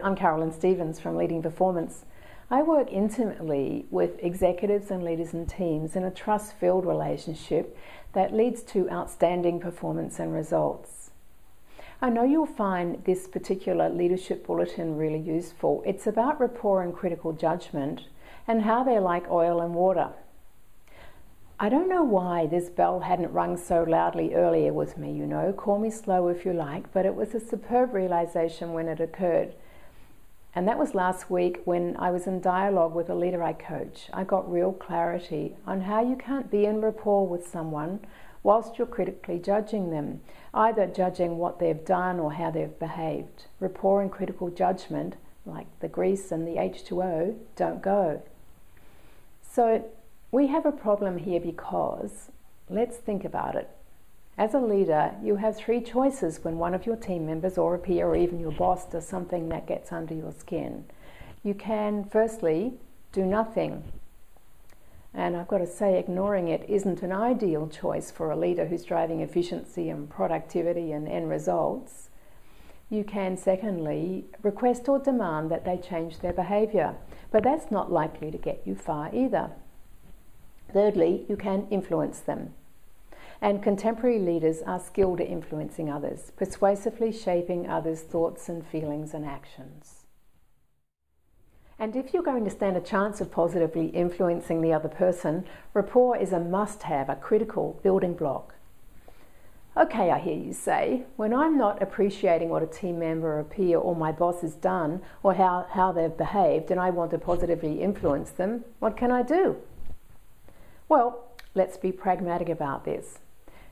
I'm Carolyn Stevens from Leading Performance. I work intimately with executives and leaders and teams in a trust-filled relationship that leads to outstanding performance and results. I know you'll find this particular leadership bulletin really useful. It's about rapport and critical judgment and how they're like oil and water. I don't know why this bell hadn't rung so loudly earlier with me, call me slow if you like, but it was a superb realization when it occurred. And that was last week when I was in dialogue with a leader I coach. I got real clarity on how you can't be in rapport with someone whilst you're critically judging them, either judging what they've done or how they've behaved. Rapport and critical judgment, like the grease and the H2O, don't go. So we have a problem here because, let's think about it. As a leader, you have three choices when one of your team members or a peer or even your boss does something that gets under your skin. You can, firstly, do nothing. And I've got to say, ignoring it isn't an ideal choice for a leader who's driving efficiency and productivity and end results. You can, secondly, request or demand that they change their behaviour, but that's not likely to get you far either. Thirdly, you can influence them. And contemporary leaders are skilled at influencing others, persuasively shaping others' thoughts and feelings and actions. And if you're going to stand a chance of positively influencing the other person, rapport is a must-have, a critical building block. Okay, I hear you say, when I'm not appreciating what a team member or a peer or my boss has done or how they've behaved and I want to positively influence them, what can I do? Well, let's be pragmatic about this.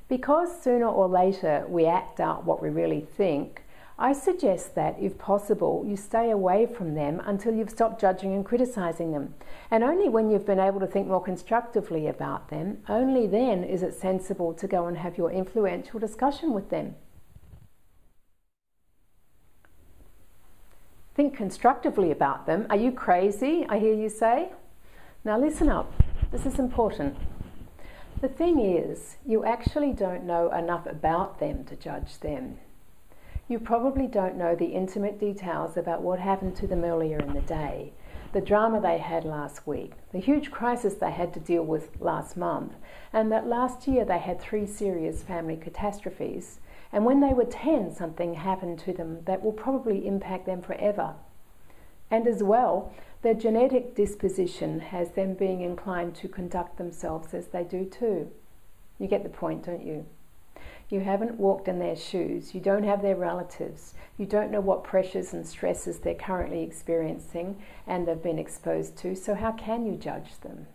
Because sooner or later we act out what we really think, I suggest that, if possible, you stay away from them until you've stopped judging and criticizing them. And only when you've been able to think more constructively about them, only then is it sensible to go and have your influential discussion with them. Think constructively about them. Are you crazy? I hear you say. Now listen up. This is important. The thing is, you actually don't know enough about them to judge them. You probably don't know the intimate details about what happened to them earlier in the day, the drama they had last week, the huge crisis they had to deal with last month, and that last year they had 3 serious family catastrophes, and when they were 10, something happened to them that will probably impact them forever. And as well, their genetic disposition has them being inclined to conduct themselves as they do too. You get the point, don't you? You haven't walked in their shoes, you don't have their relatives, you don't know what pressures and stresses they're currently experiencing and they've been exposed to, so how can you judge them?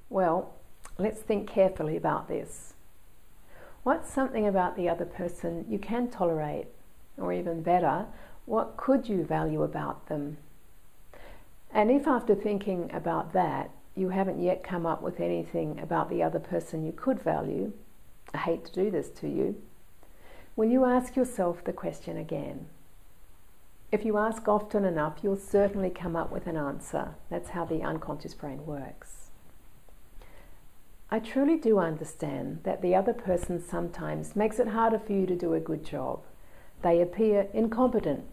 Well, let's think carefully about this. What's something about the other person you can tolerate? Or even better, what could you value about them? And if after thinking about that, you haven't yet come up with anything about the other person you could value, I hate to do this to you, will you ask yourself the question again? If you ask often enough, you'll certainly come up with an answer. That's how the unconscious brain works. I truly do understand that the other person sometimes makes it harder for you to do a good job. They appear incompetent,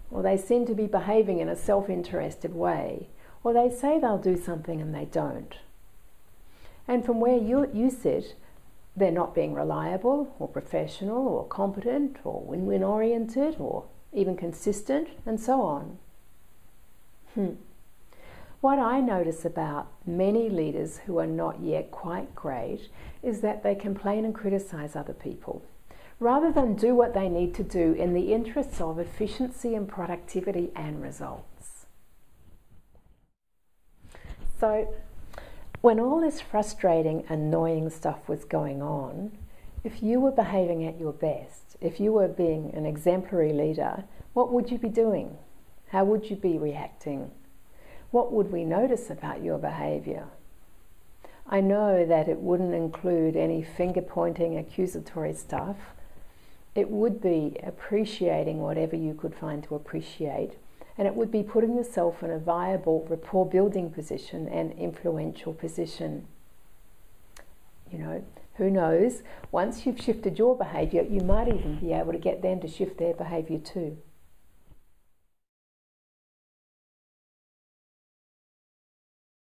or they seem to be behaving in a self-interested way, or they say they'll do something and they don't. And from where you sit, they're not being reliable, or professional, or competent, or win-win oriented, or even consistent, and so on. What I notice about many leaders who are not yet quite great is that they complain and criticize other people, rather than do what they need to do in the interests of efficiency and productivity and results. So, when all this frustrating, annoying stuff was going on, if you were behaving at your best, if you were being an exemplary leader, what would you be doing? How would you be reacting? What would we notice about your behaviour? I know that it wouldn't include any finger-pointing, accusatory stuff. It would be appreciating whatever you could find to appreciate, and it would be putting yourself in a viable rapport-building position and influential position. Who knows, once you've shifted your behaviour, you might even be able to get them to shift their behaviour too.